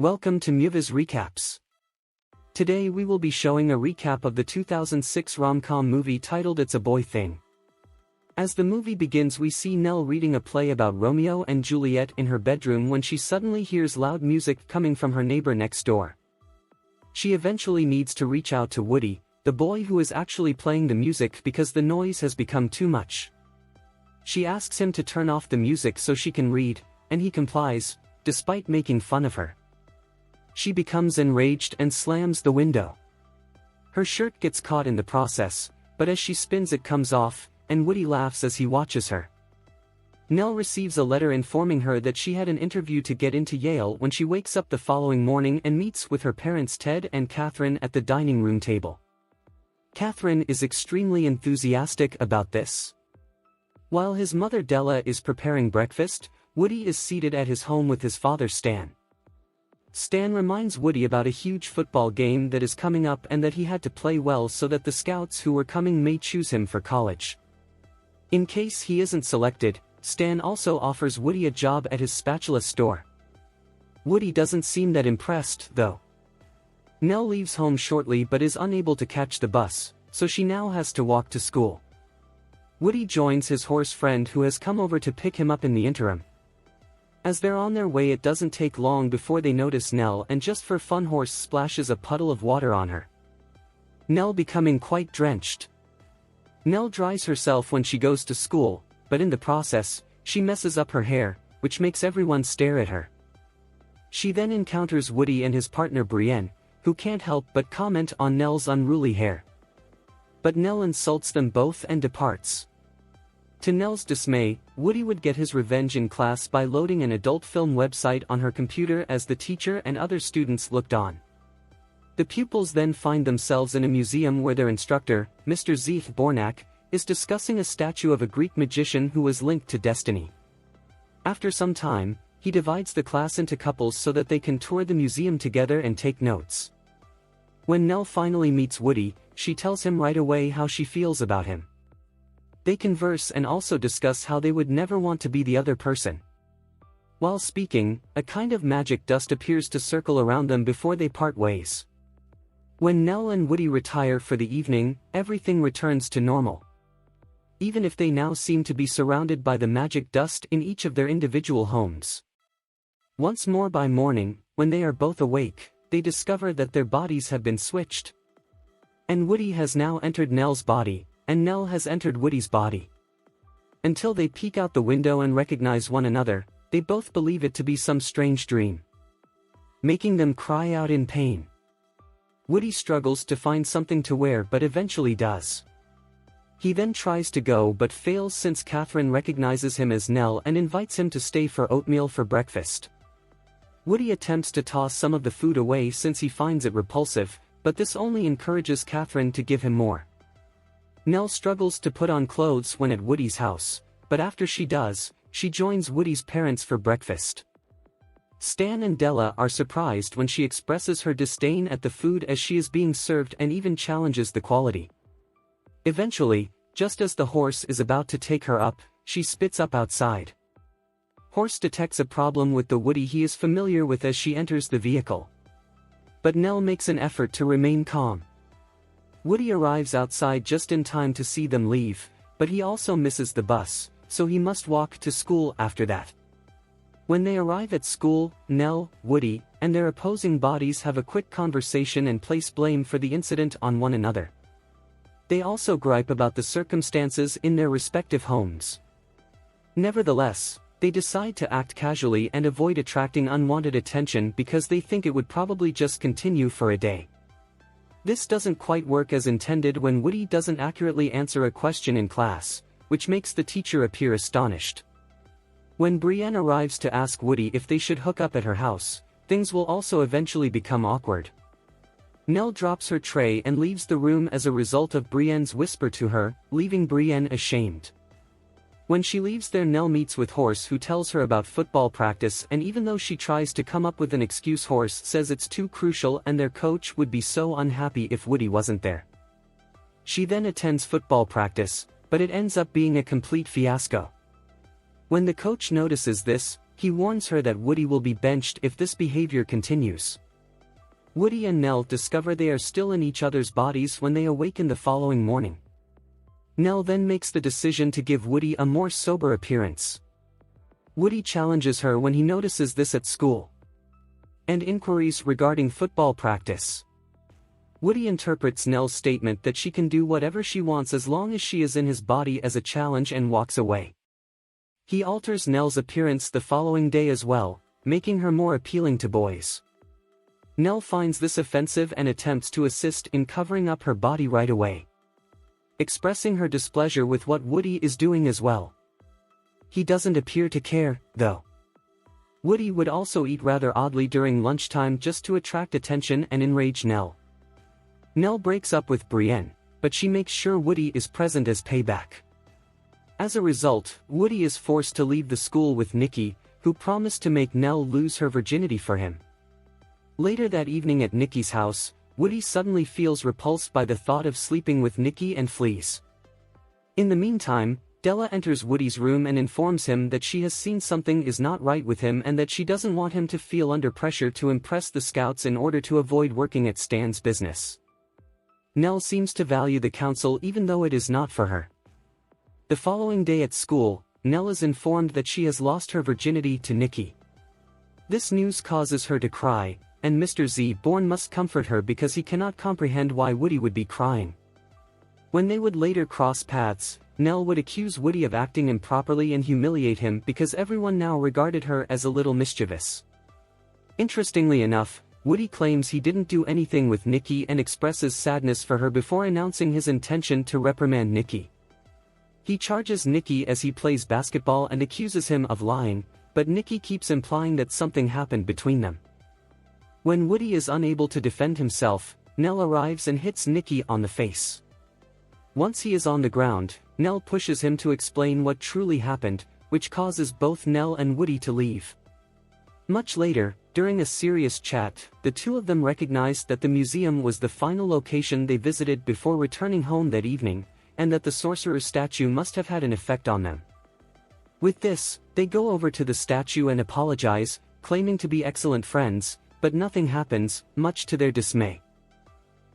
Welcome to Muviz Recaps. Today we will be showing a recap of the 2006 rom-com movie titled It's a Boy Thing. As the movie begins, we see Nell reading a play about Romeo and Juliet in her bedroom when she suddenly hears loud music coming from her neighbor next door. She eventually needs to reach out to Woody, the boy who is actually playing the music, because the noise has become too much. She asks him to turn off the music so she can read, and he complies, despite making fun of her. She becomes enraged and slams the window. Her shirt gets caught in the process, but as she spins it comes off, and Woody laughs as he watches her. Nell receives a letter informing her that she had an interview to get into Yale when she wakes up the following morning and meets with her parents Ted and Catherine at the dining room table. Catherine is extremely enthusiastic about this. While his mother Della is preparing breakfast, Woody is seated at his home with his father Stan. Stan reminds Woody about a huge football game that is coming up and that he had to play well so that the scouts who were coming may choose him for college. In case he isn't selected, Stan also offers Woody a job at his spatula store. Woody doesn't seem that impressed, though. Nell leaves home shortly but is unable to catch the bus, so she now has to walk to school. Woody joins his horse friend who has come over to pick him up in the interim. As they're on their way, it doesn't take long before they notice Nell, and just for fun horse splashes a puddle of water on her. Nell becoming quite drenched. Nell dries herself when she goes to school, but in the process, she messes up her hair, which makes everyone stare at her. She then encounters Woody and his partner Brienne, who can't help but comment on Nell's unruly hair. But Nell insults them both and departs. To Nell's dismay, Woody would get his revenge in class by loading an adult film website on her computer as the teacher and other students looked on. The pupils then find themselves in a museum where their instructor, Mr. Zeeth Bornak, is discussing a statue of a Greek magician who was linked to destiny. After some time, he divides the class into couples so that they can tour the museum together and take notes. When Nell finally meets Woody, she tells him right away how she feels about him. They converse and also discuss how they would never want to be the other person. While speaking, a kind of magic dust appears to circle around them before they part ways. When Nell and Woody retire for the evening, everything returns to normal. Even if they now seem to be surrounded by the magic dust in each of their individual homes. Once more by morning, when they are both awake, they discover that their bodies have been switched. And Woody has now entered Nell's body, and Nell has entered Woody's body. Until they peek out the window and recognize one another, they both believe it to be some strange dream, making them cry out in pain. Woody struggles to find something to wear but eventually does. He then tries to go but fails since Catherine recognizes him as Nell and invites him to stay for oatmeal for breakfast. Woody attempts to toss some of the food away since he finds it repulsive, but this only encourages Catherine to give him more. Nell struggles to put on clothes when at Woody's house, but after she does, she joins Woody's parents for breakfast. Stan and Della are surprised when she expresses her disdain at the food as she is being served and even challenges the quality. Eventually, just as the horse is about to take her up, she spits up outside. Horse detects a problem with the Woody he is familiar with as she enters the vehicle. But Nell makes an effort to remain calm. Woody arrives outside just in time to see them leave, but he also misses the bus, so he must walk to school after that. When they arrive at school, Nell, Woody, and their opposing bodies have a quick conversation and place blame for the incident on one another. They also gripe about the circumstances in their respective homes. Nevertheless, they decide to act casually and avoid attracting unwanted attention because they think it would probably just continue for a day. This doesn't quite work as intended when Woody doesn't accurately answer a question in class, which makes the teacher appear astonished. When Brienne arrives to ask Woody if they should hook up at her house, things will also eventually become awkward. Nell drops her tray and leaves the room as a result of Brienne's whisper to her, leaving Brienne ashamed. When she leaves there, Nell meets with Horse, who tells her about football practice, and even though she tries to come up with an excuse, Horse says it's too crucial and their coach would be so unhappy if Woody wasn't there. She then attends football practice, but it ends up being a complete fiasco. When the coach notices this, He warns her that Woody will be benched if this behavior continues. Woody and Nell discover they are still in each other's bodies when they awaken the following morning. Nell then makes the decision to give Woody a more sober appearance. Woody challenges her when he notices this at school, and inquiries regarding football practice. Woody interprets Nell's statement that she can do whatever she wants as long as she is in his body as a challenge and walks away. He alters Nell's appearance the following day as well, making her more appealing to boys. Nell finds this offensive and attempts to assist in covering up her body right away, expressing her displeasure with what Woody is doing as well. He doesn't appear to care, though. Woody would also eat rather oddly during lunchtime just to attract attention and enrage Nell. Nell breaks up with Brienne, but she makes sure Woody is present as payback. As a result, Woody is forced to leave the school with Nikki, who promised to make Nell lose her virginity for him. Later that evening at Nikki's house, Woody suddenly feels repulsed by the thought of sleeping with Nikki and flees. In the meantime, Della enters Woody's room and informs him that she has seen something is not right with him and that she doesn't want him to feel under pressure to impress the scouts in order to avoid working at Stan's business. Nell seems to value the counsel even though it is not for her. The following day at school, Nell is informed that she has lost her virginity to Nikki. This news causes her to cry, and Mr. Z-Born must comfort her because he cannot comprehend why Woody would be crying. When they would later cross paths, Nell would accuse Woody of acting improperly and humiliate him because everyone now regarded her as a little mischievous. Interestingly enough, Woody claims he didn't do anything with Nikki and expresses sadness for her before announcing his intention to reprimand Nikki. He charges Nikki as he plays basketball and accuses him of lying, but Nikki keeps implying that something happened between them. When Woody is unable to defend himself, Nell arrives and hits Nikki on the face. Once he is on the ground, Nell pushes him to explain what truly happened, which causes both Nell and Woody to leave. Much later, during a serious chat, the two of them recognized that the museum was the final location they visited before returning home that evening, and that the sorcerer's statue must have had an effect on them. With this, they go over to the statue and apologize, claiming to be excellent friends, but nothing happens, much to their dismay.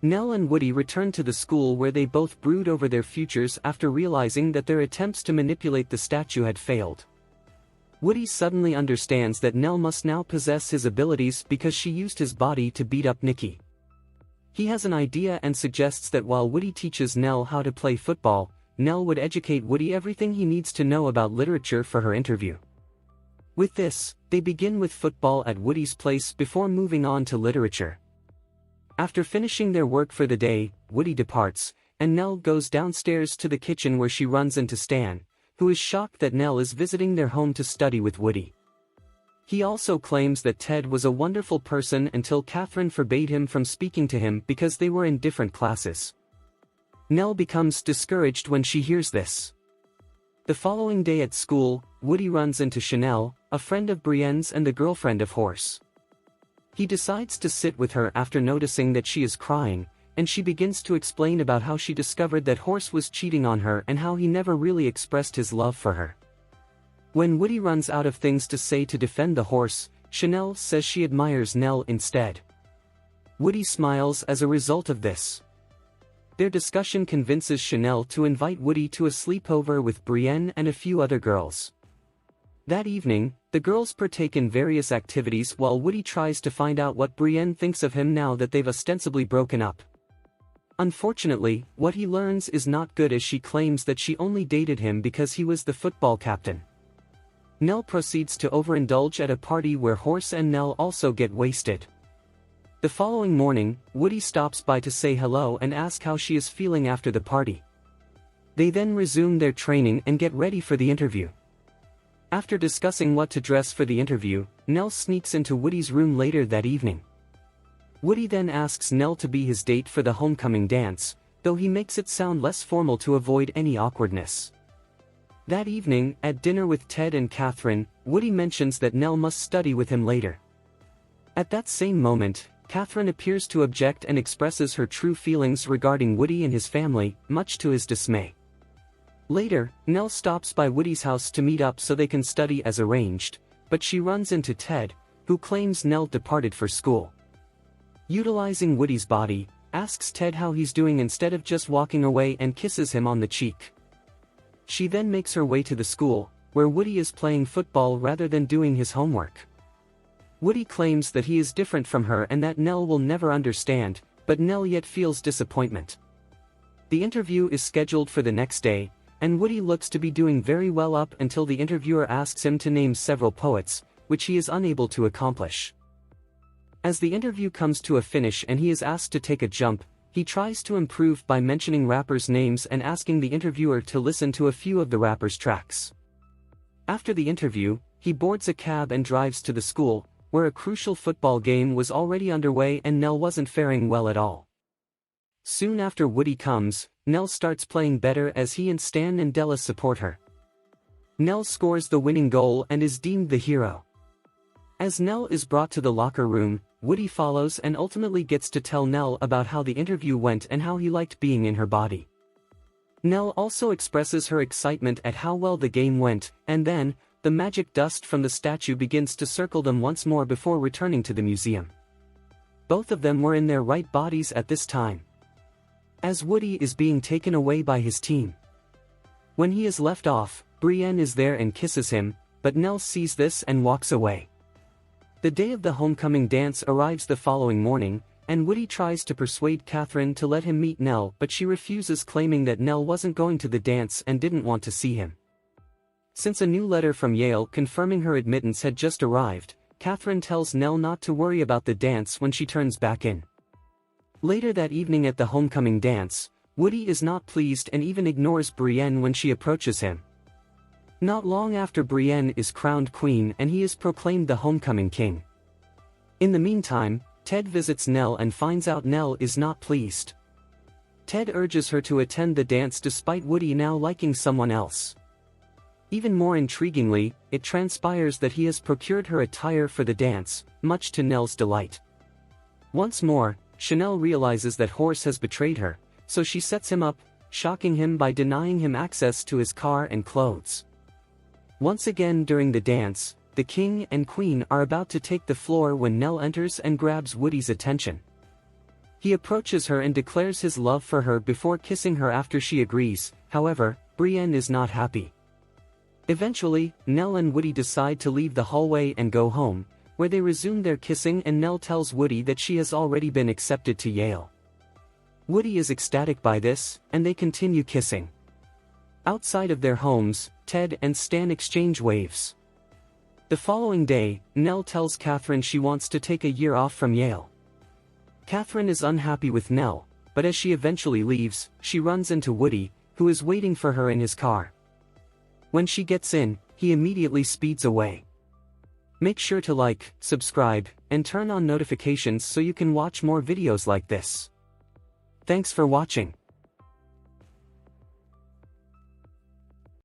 Nell and Woody return to the school where they both brood over their futures after realizing that their attempts to manipulate the statue had failed. Woody suddenly understands that Nell must now possess his abilities because she used his body to beat up Nikki. He has an idea and suggests that while Woody teaches Nell how to play football, Nell would educate Woody everything he needs to know about literature for her interview. With this, they begin with football at Woody's place before moving on to literature. After finishing their work for the day, Woody departs, and Nell goes downstairs to the kitchen where she runs into Stan, who is shocked that Nell is visiting their home to study with Woody. He also claims that Ted was a wonderful person until Catherine forbade him from speaking to him because they were in different classes. Nell becomes discouraged when she hears this. The following day at school, Woody runs into Chanel, a friend of Brienne's and the girlfriend of Horse. He decides to sit with her after noticing that she is crying, and she begins to explain about how she discovered that Horse was cheating on her and how he never really expressed his love for her. When Woody runs out of things to say to defend the Horse, Chanel says she admires Nell instead. Woody smiles as a result of this. Their discussion convinces Chanel to invite Woody to a sleepover with Brienne and a few other girls. That evening, the girls partake in various activities while Woody tries to find out what Brienne thinks of him now that they've ostensibly broken up. Unfortunately, what he learns is not good as she claims that she only dated him because he was the football captain. Nell proceeds to overindulge at a party where Horse and Nell also get wasted. The following morning, Woody stops by to say hello and ask how she is feeling after the party. They then resume their training and get ready for the interview. After discussing what to dress for the interview, Nell sneaks into Woody's room later that evening. Woody then asks Nell to be his date for the homecoming dance, though he makes it sound less formal to avoid any awkwardness. That evening, at dinner with Ted and Catherine, Woody mentions that Nell must study with him later. At that same moment, Catherine appears to object and expresses her true feelings regarding Woody and his family, much to his dismay. Later, Nell stops by Woody's house to meet up so they can study as arranged, but she runs into Ted, who claims Nell departed for school. Utilizing Woody's body, asks Ted how he's doing instead of just walking away and kisses him on the cheek. She then makes her way to the school, where Woody is playing football rather than doing his homework. Woody claims that he is different from her and that Nell will never understand, but Nell yet feels disappointment. The interview is scheduled for the next day, and Woody looks to be doing very well up until the interviewer asks him to name several poets, which he is unable to accomplish. As the interview comes to a finish and he is asked to take a jump, he tries to improve by mentioning rappers' names and asking the interviewer to listen to a few of the rappers' tracks. After the interview, he boards a cab and drives to the school, where a crucial football game was already underway and Nell wasn't faring well at all. Soon after Woody comes, Nell starts playing better as he and Stan and Della support her. Nell scores the winning goal and is deemed the hero. As Nell is brought to the locker room, Woody follows and ultimately gets to tell Nell about how the interview went and how he liked being in her body. Nell also expresses her excitement at how well the game went, and then, the magic dust from the statue begins to circle them once more before returning to the museum. Both of them were in their right bodies at this time. As Woody is being taken away by his team. When he is left off, Brienne is there and kisses him, but Nell sees this and walks away. The day of the homecoming dance arrives the following morning, and Woody tries to persuade Catherine to let him meet Nell, but she refuses, claiming that Nell wasn't going to the dance and didn't want to see him. Since a new letter from Yale confirming her admittance had just arrived, Catherine tells Nell not to worry about the dance when she turns back in. Later that evening at the homecoming dance, Woody is not pleased and even ignores Brienne when she approaches him. Not long after, Brienne is crowned queen and he is proclaimed the homecoming king. In the meantime, Ted visits Nell and finds out Nell is not pleased. Ted urges her to attend the dance despite Woody now liking someone else. Even more intriguingly, it transpires that he has procured her attire for the dance, much to Nell's delight. Once more, Chanel realizes that Horace has betrayed her, so she sets him up, shocking him by denying him access to his car and clothes. Once again during the dance, the king and queen are about to take the floor when Nell enters and grabs Woody's attention. He approaches her and declares his love for her before kissing her after she agrees. However, Brienne is not happy. Eventually, Nell and Woody decide to leave the hallway and go home, where they resume their kissing and Nell tells Woody that she has already been accepted to Yale. Woody is ecstatic by this, and they continue kissing. Outside of their homes, Ted and Stan exchange waves. The following day, Nell tells Catherine she wants to take a year off from Yale. Catherine is unhappy with Nell, but as she eventually leaves, she runs into Woody, who is waiting for her in his car. When she gets in, he immediately speeds away. Make sure to like, subscribe, and turn on notifications so you can watch more videos like this. Thanks for watching.